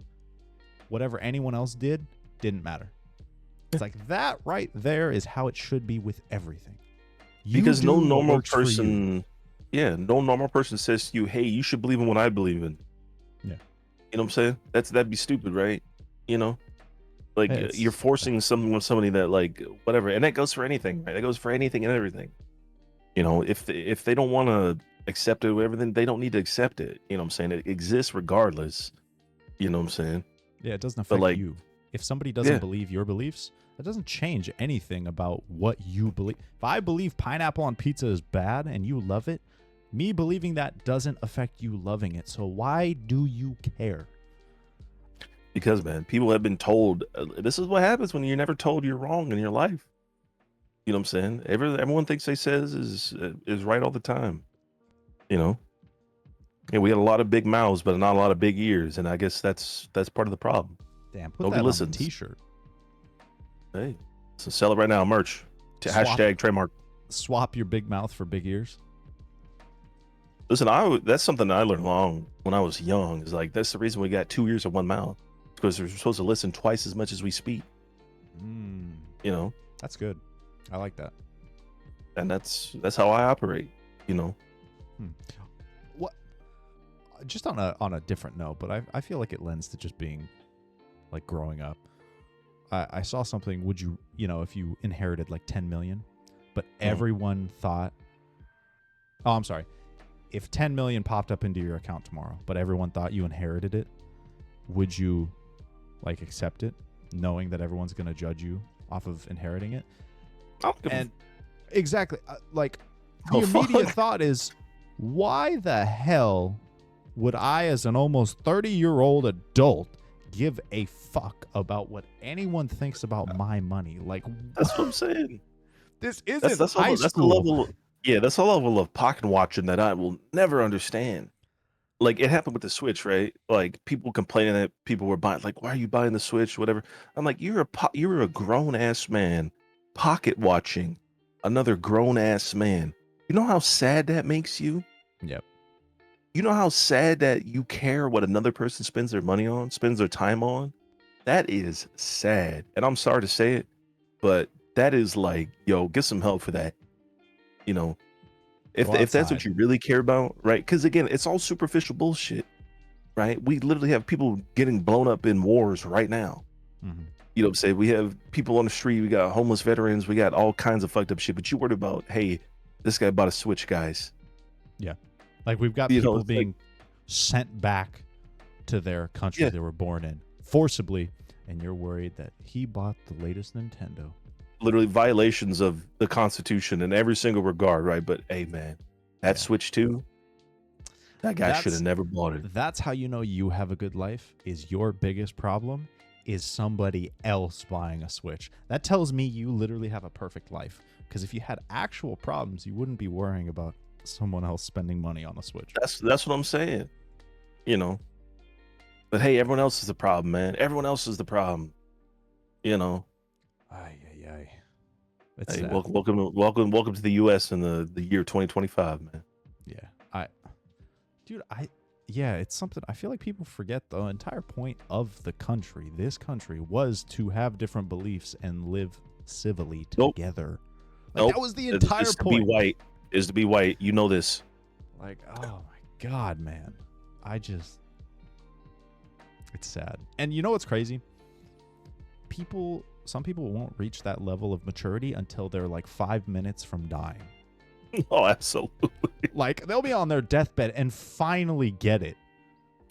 Speaker 1: Whatever anyone else did didn't matter. It's like, that right there is how it should be with everything.
Speaker 2: Because no normal person, no normal person says to you, hey, you should believe in what I believe in.
Speaker 1: Yeah.
Speaker 2: You know what I'm saying? That'd be stupid, right? Like, you're forcing somebody that, like, whatever. And that goes for anything, right? That goes for anything and everything. If they don't want to accept it or everything, they don't need to accept it. You know what I'm saying? It exists regardless. You know what I'm saying?
Speaker 1: Yeah, it doesn't affect you. If somebody doesn't believe your beliefs, that doesn't change anything about what you believe. If I believe pineapple on pizza is bad and you love it, me believing that doesn't affect you loving it. So why do you care?
Speaker 2: Because, man, people have been told, this is what happens when you're never told you're wrong in your life. You know what I'm saying? Everyone thinks they says is right all the time. And we got a lot of big mouths, but not a lot of big ears, and I guess that's part of the problem.
Speaker 1: Damn, put that on a t-shirt.
Speaker 2: Hey, so sell it right now, merch. Hashtag trademark.
Speaker 1: Swap your big mouth for big ears.
Speaker 2: Listen, that's something I learned when I was young. Is like, that's the reason we got 2 ears and 1 mouth, because we're supposed to listen twice as much as we speak.
Speaker 1: That's good. I like that.
Speaker 2: And that's how I operate.
Speaker 1: What? Just on a different note, but I feel like it lends to just being like growing up. I saw something. Would you if you inherited like 10 million, but everyone thought, oh, I'm sorry. If 10 million popped up into your account tomorrow, but everyone thought you inherited it, would you like accept it, knowing that everyone's going to judge you off of inheriting it? And exactly, like, the immediate thought is, why the hell would I, as an almost 30-year-old adult, give a fuck about what anyone thinks about my money? Like,
Speaker 2: that's what I'm saying.
Speaker 1: This isn't
Speaker 2: That's
Speaker 1: high
Speaker 2: all. That's the
Speaker 1: school.
Speaker 2: level. Yeah, that's a level of pocket watching that I will never understand. Like it happened with the Switch, right? Like people complaining that people were buying, like, why are you buying the Switch? Whatever. I'm like, you're a grown ass man, pocket watching another grown ass man. You know how sad that makes you?
Speaker 1: Yep.
Speaker 2: You know how sad that you care what another person spends their money on, spends their time on? That is sad. And I'm sorry to say it, but that is like, yo, get some help for that. You know,
Speaker 1: Go
Speaker 2: if that's what
Speaker 1: outside.
Speaker 2: you really care about, right? Because again, it's all superficial bullshit, right? We literally have people getting blown up in wars right now.
Speaker 1: Mhm.
Speaker 2: You know what I'm saying? We have people on the street, we got homeless veterans, we got all kinds of fucked up shit, but you worried about, hey, this guy bought a Switch, guys.
Speaker 1: Yeah. Like we've got
Speaker 2: You know,
Speaker 1: people
Speaker 2: it's like,
Speaker 1: being sent back to their country
Speaker 2: yeah,
Speaker 1: they were born in forcibly, and you're worried that he bought the latest Nintendo.
Speaker 2: literally violations of the Constitution in every single regard, right? But hey, man, that
Speaker 1: Yeah.
Speaker 2: Switch 2, that guy should have
Speaker 1: That's
Speaker 2: never bought it.
Speaker 1: that's how you know you have a good life. Is your biggest problem is somebody else buying a Switch. That tells me you literally have a perfect life. Because if you had actual problems, you wouldn't be worrying about someone else spending money on a Switch.
Speaker 2: That's what I'm saying. You know. But hey, everyone else is the problem, man. Everyone else is the problem. You know.
Speaker 1: Ay, ay, ay. It's
Speaker 2: Hey,
Speaker 1: sad.
Speaker 2: welcome to the US in the year 2025, man.
Speaker 1: Yeah. Yeah, it's something I feel like people forget. The entire point of the country, this country, was to have different beliefs and live civilly
Speaker 2: Nope.
Speaker 1: together. Like
Speaker 2: Nope.
Speaker 1: that was the
Speaker 2: It's
Speaker 1: entire
Speaker 2: to be
Speaker 1: point.
Speaker 2: white. Is to be white. You know this.
Speaker 1: Like, oh my God, man. It's sad. And you know what's crazy? Some people won't reach that level of maturity until they're like 5 minutes from dying.
Speaker 2: Oh, absolutely.
Speaker 1: Like they'll be on their deathbed and finally get it.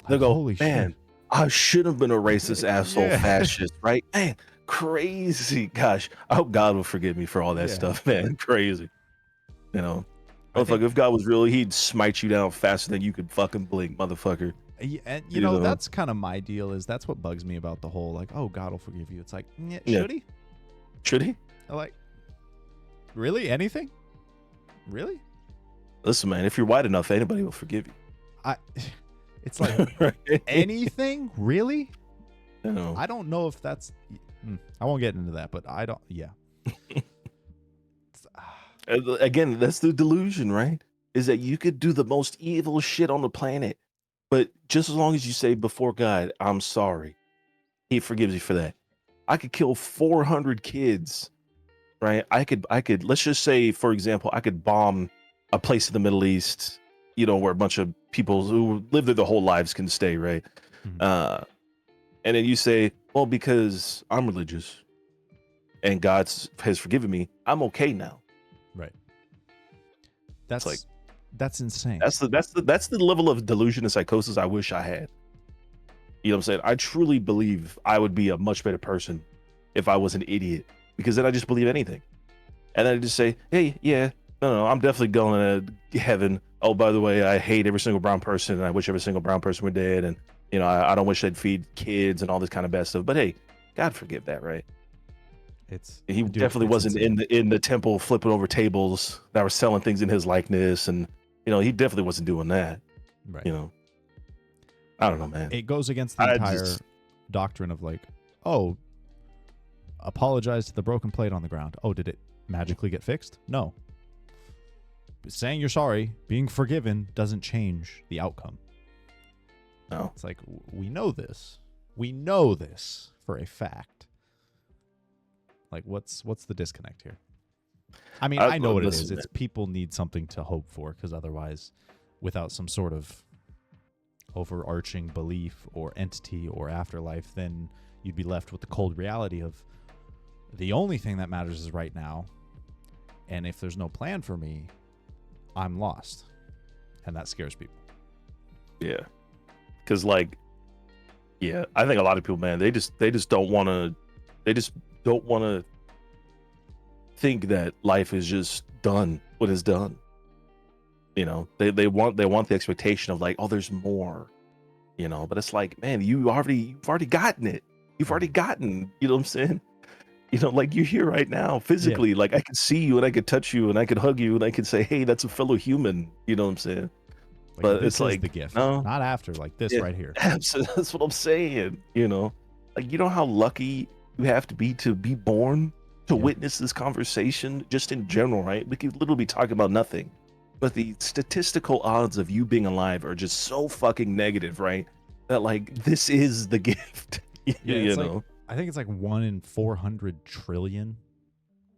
Speaker 2: They'll
Speaker 1: Like,
Speaker 2: go,
Speaker 1: holy
Speaker 2: man,
Speaker 1: shit.
Speaker 2: I should have been a racist asshole
Speaker 1: Yeah.
Speaker 2: fascist, right? Man, crazy. Gosh, I hope God will forgive me for all that
Speaker 1: Yeah.
Speaker 2: stuff, man. Crazy. You know,
Speaker 1: I think-
Speaker 2: if God was real, he'd smite you down faster than you could fucking blink, motherfucker.
Speaker 1: And
Speaker 2: You know?
Speaker 1: that's kind of my deal. Is that's what bugs me about the whole like, oh, God will forgive you. It's like,
Speaker 2: Yeah.
Speaker 1: should he?
Speaker 2: Should he?
Speaker 1: Like, really? Anything? Really?
Speaker 2: Listen, man, if you're white enough, anybody will forgive you.
Speaker 1: It's like
Speaker 2: Right?
Speaker 1: anything? Really?
Speaker 2: You know,
Speaker 1: I don't know if that's. I won't get into that, but I don't. Yeah.
Speaker 2: again, that's the delusion, right? Is that you could do the most evil shit on the planet, but just as long as you say before God, I'm sorry, he forgives you for that. I could kill 400 kids, right? I could, let's just say, for example, I could bomb a place in the Middle East, you know, where a bunch of people who live there their whole lives can stay, right?
Speaker 1: Mhm.
Speaker 2: And then you say, well, because I'm religious and God has forgiven me, I'm okay now.
Speaker 1: Right. That's
Speaker 2: like-
Speaker 1: that's insane.
Speaker 2: That's the level of delusion and psychosis I wish I had. You know what I'm saying? I truly believe I would be a much better person if I was an idiot, because then I just believe anything. And then I just say, hey, yeah, no, I'm definitely going to heaven. Oh, by the way, I hate every single brown person, and I wish every single brown person were dead. And, you know, I don't wish they'd feed kids and all this kind of bad stuff. But hey, God forgive that, right? He definitely wasn't in the temple flipping over tables that were selling things in his likeness. And, you know, he definitely wasn't doing that.
Speaker 1: Right.
Speaker 2: You know, I don't know, man.
Speaker 1: It goes against the entire doctrine of like, oh, apologize to the broken plate on the ground. Oh, did it magically get fixed? No. Saying you're sorry, being forgiven doesn't change the outcome.
Speaker 2: No.
Speaker 1: It's like, we know this. We know this for a fact. Like, what's the disconnect here? I mean, I know what it is. It's people need something to hope for, because otherwise, without some sort of overarching belief or entity or afterlife, then you'd be left with the cold reality of the only thing that matters is right now. And if there's no plan for me, I'm lost. And that scares people.
Speaker 2: Yeah. Because, like, yeah, I think a lot of people, man, they just don't want to think that life is just done when it's done. You know, they want the expectation of like, oh, there's more, you know. But it's like, man, you've already gotten it. You've already gotten, you know what I'm saying? Like you're here right now, physically. Like I could see you and I could touch you and I could hug you and I could say, hey, that's a fellow human. You know what I'm saying?
Speaker 1: Like,
Speaker 2: But
Speaker 1: this
Speaker 2: it's
Speaker 1: is
Speaker 2: like,
Speaker 1: the gift,
Speaker 2: no,
Speaker 1: not after, like this
Speaker 2: yeah,
Speaker 1: right here.
Speaker 2: that's what I'm saying. Like, you know how lucky you have to be born to
Speaker 1: Yeah.
Speaker 2: witness this conversation, just in general, right? We could literally be talking about nothing, but the statistical odds of you being alive are just so fucking negative, right? That like this is the gift.
Speaker 1: Yeah,
Speaker 2: you
Speaker 1: it's
Speaker 2: know?
Speaker 1: like, I think it's like 1 in 400 trillion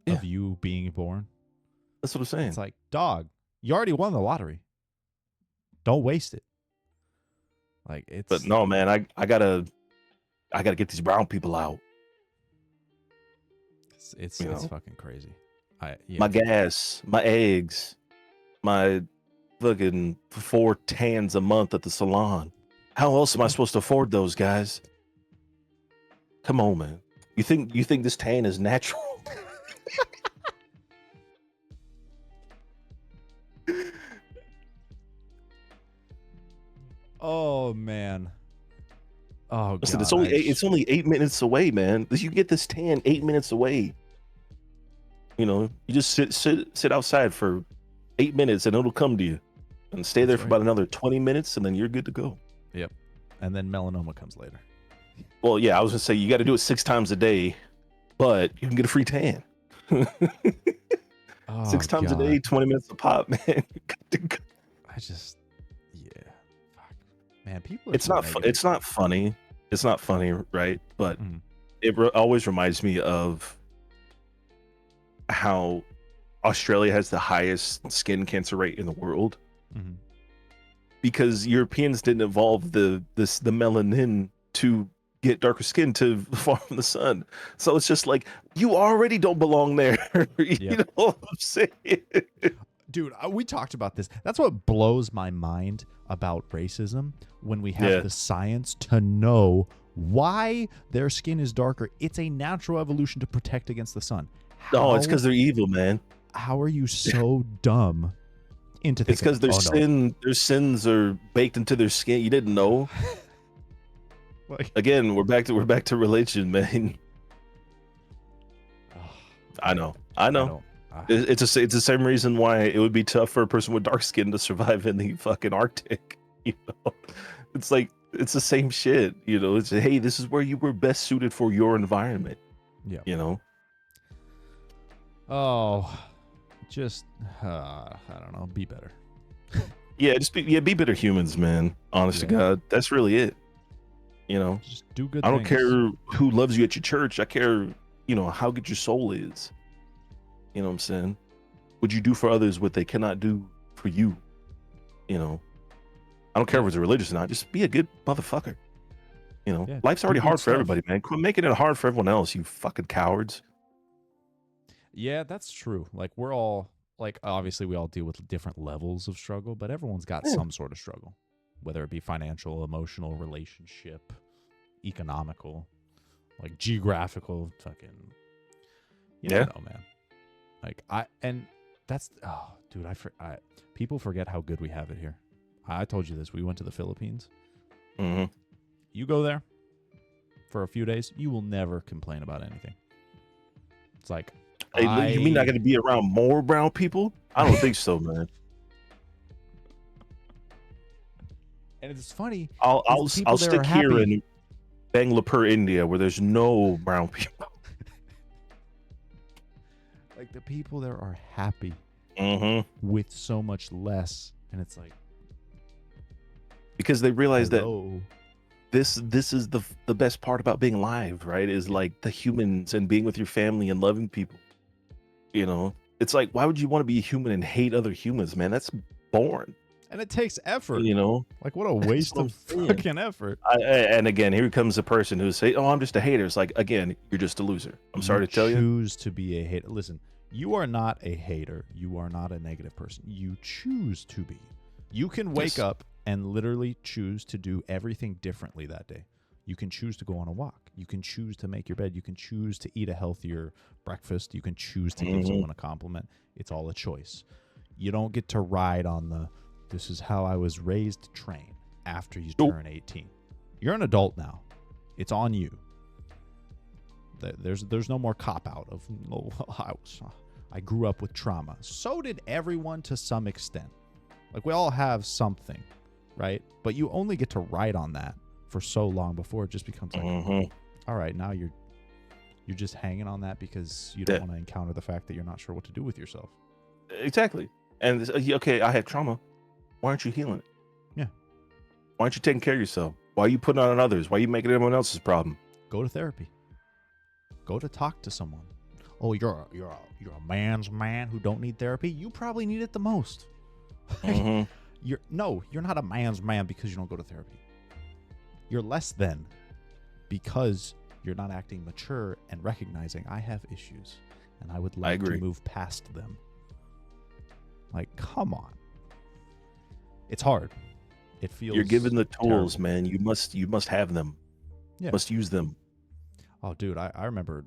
Speaker 1: of you being born.
Speaker 2: That's what I'm saying.
Speaker 1: It's like, dog, you already won the lottery. Don't waste it. Like, it's.
Speaker 2: But no, man, I gotta get these brown people out.
Speaker 1: It's fucking crazy.
Speaker 2: My gas, my eggs, my fucking 4 tans a month at the salon. How else am I supposed to afford those, guys? Come on, man. You think this tan is natural?
Speaker 1: Oh man. Oh
Speaker 2: Listen,
Speaker 1: god.
Speaker 2: it's only 8 minutes away, man. You get this tan 8 minutes away. You just sit outside for 8 minutes and it'll come to you, and stay there for about another 20 minutes, and then you're good to go.
Speaker 1: Yep. And then melanoma comes later.
Speaker 2: Well, yeah, I was gonna say you got to do it 6 times a day, but you can get a free tan. 6 times a day, 20 minutes a pop, man.
Speaker 1: I just, fuck, man. People.
Speaker 2: It's not funny. It's not funny, right? But it always reminds me of how Australia has the highest skin cancer rate in the world, because Europeans didn't evolve the melanin to get darker skin to far from the sun. So it's just like, you already don't belong there. You know what I'm saying?
Speaker 1: Dude, we talked about this. That's what blows my mind about racism, when we have the science to know why their skin is darker. It's a natural evolution to protect against the sun.
Speaker 2: No, it's because they're evil, man.
Speaker 1: How are you so dumb into thinking?
Speaker 2: It's because their sins are baked into their skin. You didn't know? Again, we're back to religion, man. I know. It's the same reason why it would be tough for a person with dark skin to survive in the fucking Arctic. It's like, it's the same shit. It's, hey, this is where you were best suited for your environment. Yeah.
Speaker 1: Oh, just I don't know. Be better.
Speaker 2: Yeah, just be better humans, man. Honest to God, that's really it.
Speaker 1: Just do good.
Speaker 2: I don't care who loves you at your church. I care, how good your soul is. You know what I'm saying? Would you do for others what they cannot do for you? I don't care if it's religious or not. Just be a good motherfucker. Life's already hard for everybody, man. Quit making it hard for everyone else, you fucking cowards.
Speaker 1: Yeah, that's true. Like, we're all, like, obviously we all deal with different levels of struggle, but everyone's got some sort of struggle, whether it be financial, emotional, relationship, economical, like geographical, fucking, you don't know, man. Like, dude, people forget how good we have it here. I told you this. We went to the Philippines. You go there for a few days, you will never complain about anything. It's like,
Speaker 2: hey, you mean not going to be around more brown people? I don't think so, man.
Speaker 1: And it's funny.
Speaker 2: I'll stick here in Bangalore, India, where there's no brown people.
Speaker 1: Like, the people there are happy with so much less, and it's like,
Speaker 2: because they realize that this is the best part about being alive, right? Is like the humans and being with your family and loving people. It's like, why would you want to be a human and hate other humans, man? That's boring.
Speaker 1: And it takes effort. Like, what a waste of fucking effort.
Speaker 2: And again, here comes a person who say, "Oh, I'm just a hater." It's like, again, you're just a loser. I'm sorry to tell you.
Speaker 1: Choose to be a hater. Listen, you are not a hater. You are not a negative person. You choose to be. You can wake up and literally choose to do everything differently that day. You can choose to go on a walk. You can choose to make your bed. You can choose to eat a healthier breakfast. You can choose to give someone a compliment. It's all a choice. You don't get to ride on the, this is how I was raised train after you turn 18. You're an adult now. It's on you. There's no more cop out of oh, I grew up with trauma. So did everyone to some extent. Like we all have something, right? But you only get to ride on that for so long before it just becomes like, all right, now you're just hanging on that because you don't want to encounter the fact that you're not sure what to do with yourself.
Speaker 2: Exactly. And okay, I had trauma. Why aren't you healing it?
Speaker 1: Yeah.
Speaker 2: Why aren't you taking care of yourself? Why are you putting it on others? Why are you making it everyone else's problem?
Speaker 1: Go to therapy. Go to talk to someone. Oh, you're a man's man who don't need therapy. You probably need it the most. You're not a man's man because you don't go to therapy. You're less than because you're not acting mature and recognizing I have issues and I would like to move past them. Like, come on. It's hard. It feels
Speaker 2: you're given the tools,
Speaker 1: terrible.
Speaker 2: man. You must have them.
Speaker 1: Yeah.
Speaker 2: You must use them.
Speaker 1: Oh, dude, I remember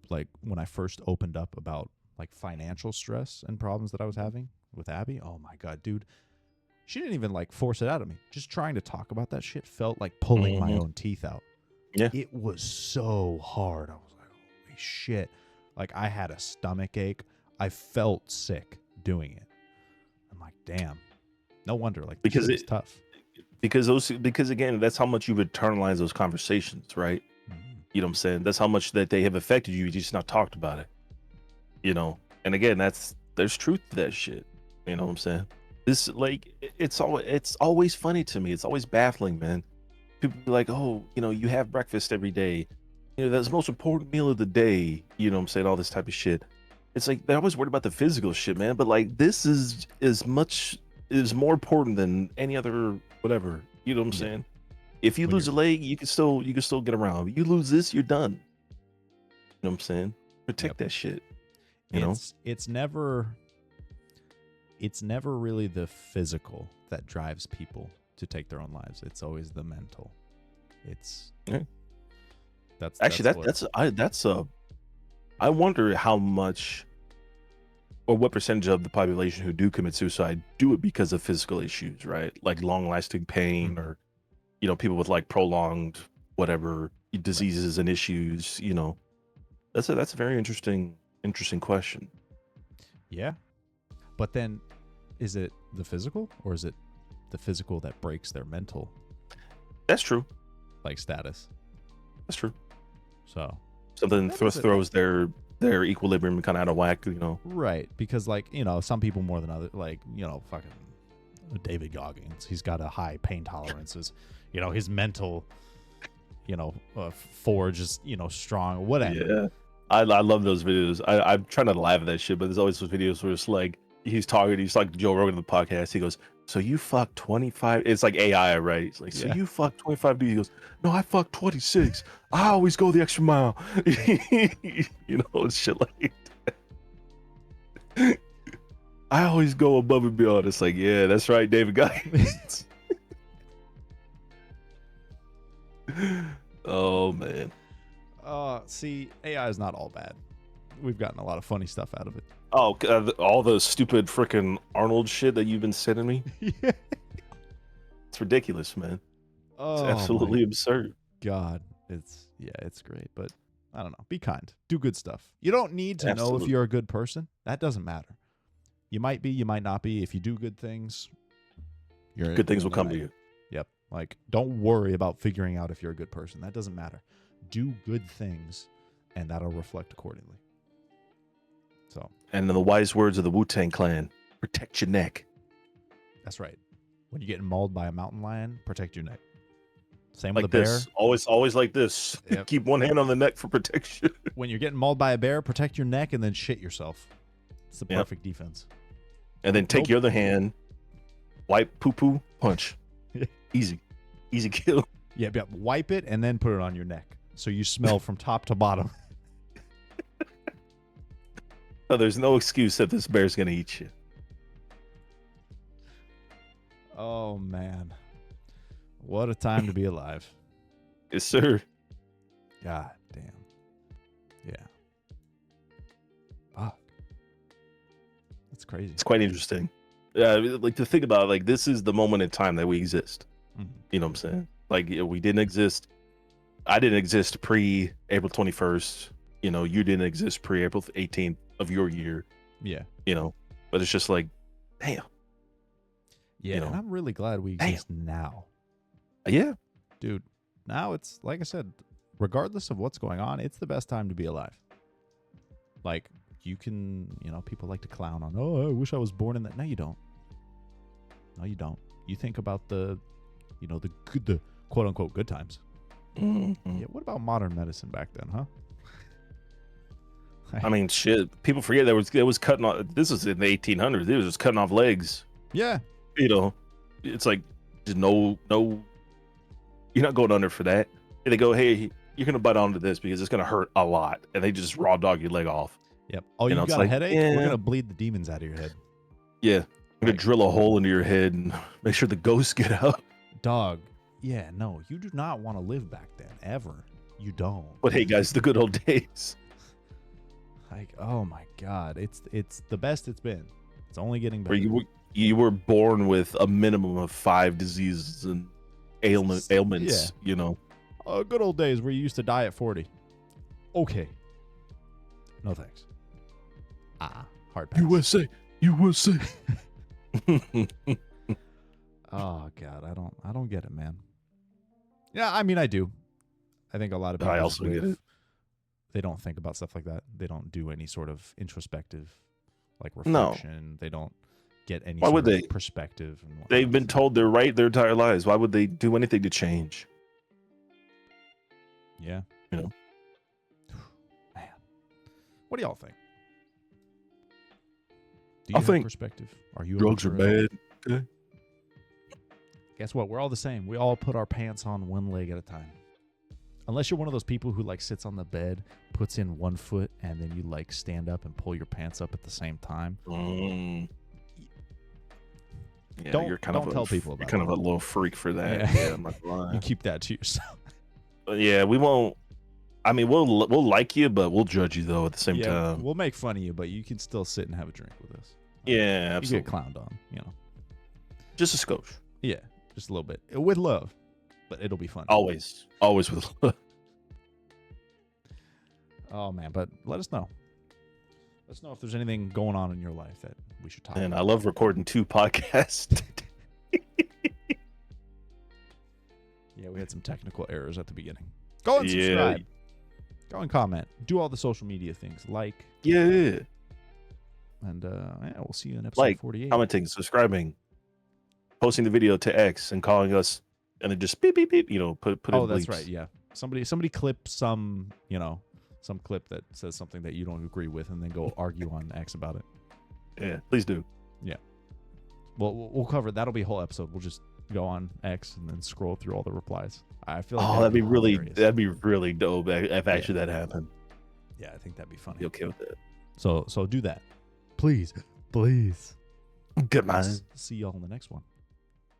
Speaker 1: like when I first opened up about like financial stress and problems that I was having with Abby. Oh my God, dude. She didn't even like force it out of me. Just trying to talk about that shit felt like pulling my own teeth out.
Speaker 2: Yeah.
Speaker 1: It was so hard. I was like, holy shit. Like I had a stomach ache. I felt sick doing it. I'm like, damn. No wonder. Like because it's tough.
Speaker 2: Because again, that's how much you internalize those conversations, right? You know what I'm saying? That's how much that they have affected you. You just not talked about it. You know? And again, there's truth to that shit. You know what I'm saying? This like it's always funny to me. It's always baffling, man. People be like, oh, you have breakfast every day. That's the most important meal of the day. You know what I'm saying? All this type of shit. It's like they're always worried about the physical shit, man. But like this is more important than any other whatever. You know what I'm saying? If you lose a leg, you can still get around. If you lose this, you're done. You know what I'm saying? Protect that shit.
Speaker 1: It's never really the physical that drives people to take their own lives. It's always the mental.
Speaker 2: I wonder how much or what percentage of the population who do commit suicide do it because of physical issues, right? Like long-lasting pain or people with like prolonged whatever diseases and issues. That's a very interesting question.
Speaker 1: Yeah, but then is it the physical or is it the physical that breaks their mental?
Speaker 2: That's true.
Speaker 1: Like status. That's
Speaker 2: true.
Speaker 1: So
Speaker 2: something throws their equilibrium kind of out of whack.
Speaker 1: Right, because like some people more than others. Like fucking David Goggins, he's got a high pain tolerances. His mental, forge is strong. Whatever.
Speaker 2: Yeah, I love those videos. I'm trying not to laugh at that shit, but there's always those videos where it's like he's like Joe Rogan on the podcast. He goes, "So you fucked 25?" It's like AI, right? It's like, "So you fucked 25 dudes?" He goes, "No, I fucked 26. I always go the extra mile." Shit like that. I always go above and beyond. It's like, yeah, that's right, David Goggins. Oh man.
Speaker 1: See, AI is not all bad. We've gotten a lot of funny stuff out of it.
Speaker 2: Oh, all the stupid freaking Arnold shit that you've been sending me.
Speaker 1: Yeah.
Speaker 2: It's ridiculous, man. It's absolutely absurd.
Speaker 1: God, it's great, but I don't know. Be kind. Do good stuff. You don't need to know if you're a good person. That doesn't matter. You might be, you might not be. If you do good things,
Speaker 2: good things will come to you.
Speaker 1: Yep. Like, don't worry about figuring out if you're a good person. That doesn't matter. Do good things, and that'll reflect accordingly. So.
Speaker 2: And in the wise words of the Wu-Tang Clan, protect your neck.
Speaker 1: That's right. When you're getting mauled by a mountain lion, protect your neck. Same
Speaker 2: like
Speaker 1: with a bear.
Speaker 2: This. Always like this. Yep. Keep one hand on the neck for protection.
Speaker 1: When you're getting mauled by a bear, protect your neck and then shit yourself. It's the perfect defense.
Speaker 2: And then take your other hand, wipe, poo-poo, punch. Easy kill.
Speaker 1: Yeah, wipe it and then put it on your neck so you smell from top to bottom.
Speaker 2: No, there's no excuse that this bear's gonna eat you.
Speaker 1: Oh man, what a time to be alive.
Speaker 2: Yes, sir.
Speaker 1: God damn. Yeah. Fuck. That's crazy.
Speaker 2: It's quite interesting. Yeah, like to think about, like this is the moment in time that we exist.
Speaker 1: Mm-hmm.
Speaker 2: You know what I'm saying? Like we didn't exist I didn't exist pre April 21st. You know, you didn't exist pre April 18th of your year.
Speaker 1: Yeah.
Speaker 2: You know, but it's just like, damn.
Speaker 1: Yeah, and I'm really glad we exist now.
Speaker 2: Yeah.
Speaker 1: Dude, now it's, like I said, regardless of what's going on, it's the best time to be alive. Like, you can, people like to clown on, oh, I wish I was born in that. No, you don't. No, you don't. You think about the quote unquote good times.
Speaker 2: Mm-hmm.
Speaker 1: Yeah, what about modern medicine back then, huh?
Speaker 2: I mean, shit. People forget there was cutting off. This was in the 1800s. It was just cutting off legs.
Speaker 1: Yeah.
Speaker 2: It's like, just no. You're not going under for that. And they go, hey, you're gonna bite onto this because it's gonna hurt a lot, and they just raw dog your leg off.
Speaker 1: Yep. Oh, you got a headache?
Speaker 2: Yeah.
Speaker 1: We're gonna bleed the demons out of your head.
Speaker 2: Yeah. We're gonna drill a hole into your head and make sure the ghosts get out.
Speaker 1: Dog. Yeah. No, you do not want to live back then ever. You don't.
Speaker 2: But hey, guys, the good old days.
Speaker 1: Like, oh my God, it's the best it's been. It's only getting better.
Speaker 2: Where you were born with a minimum of 5 diseases and ailments.
Speaker 1: Yeah. Good old days where you used to die at 40. Okay. No thanks. Hard pass.
Speaker 2: USA.
Speaker 1: Oh God, I don't get it, man. Yeah, I mean I do. I think a lot of people
Speaker 2: I also get it.
Speaker 1: They don't think about stuff like that. They don't do any sort of introspective, like reflection. No. They don't get any sort of perspective. And
Speaker 2: they've been told they're right their entire lives. Why would they do anything to change?
Speaker 1: Yeah.
Speaker 2: Man.
Speaker 1: What do y'all think? Do you
Speaker 2: I
Speaker 1: have
Speaker 2: think
Speaker 1: perspective? Are you
Speaker 2: drugs are bad? Okay.
Speaker 1: Guess what? We're all the same. We all put our pants on one leg at a time. Unless you're one of those people who like sits on the bed, puts in one foot, and then you like stand up and pull your pants up at the same time.
Speaker 2: Yeah,
Speaker 1: don't
Speaker 2: you're kind
Speaker 1: don't
Speaker 2: of
Speaker 1: tell people about
Speaker 2: you're kind
Speaker 1: that.
Speaker 2: of a little freak for that.
Speaker 1: Yeah.
Speaker 2: I'm not lying.
Speaker 1: You keep that to yourself.
Speaker 2: Yeah, we won't. I mean, we'll like you, but we'll judge you though at the same time.
Speaker 1: We'll make fun of you, but you can still sit and have a drink with us.
Speaker 2: Yeah, absolutely.
Speaker 1: You get clowned on,
Speaker 2: Just a skosh.
Speaker 1: Yeah, just a little bit with love, but it'll be fun.
Speaker 2: Always with love.
Speaker 1: Oh man, but let us know. Let us know if there's anything going on in your life that we should talk about.
Speaker 2: And I love recording 2 podcasts.
Speaker 1: Yeah, we had some technical errors at the beginning. Go and subscribe. Go and comment. Do all the social media things. Like.
Speaker 2: Yeah.
Speaker 1: And we'll see you in episode 48.
Speaker 2: Commenting, subscribing, posting the video to X, and calling us, and then just beep beep beep. Put
Speaker 1: Oh,
Speaker 2: in
Speaker 1: that's
Speaker 2: bleeps.
Speaker 1: right. Yeah. Somebody clip some clip that says something that you don't agree with, and then go argue on X about it.
Speaker 2: Yeah, please do.
Speaker 1: Yeah. Well, we'll cover it. That'll be a whole episode. We'll just go on X and then scroll through all the replies. I feel like
Speaker 2: that'd be really dope if actually that happened.
Speaker 1: Yeah, I think that'd be funny.
Speaker 2: You okay with that?
Speaker 1: So do that, please.
Speaker 2: Good man.
Speaker 1: See y'all in the next one.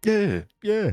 Speaker 2: Yeah.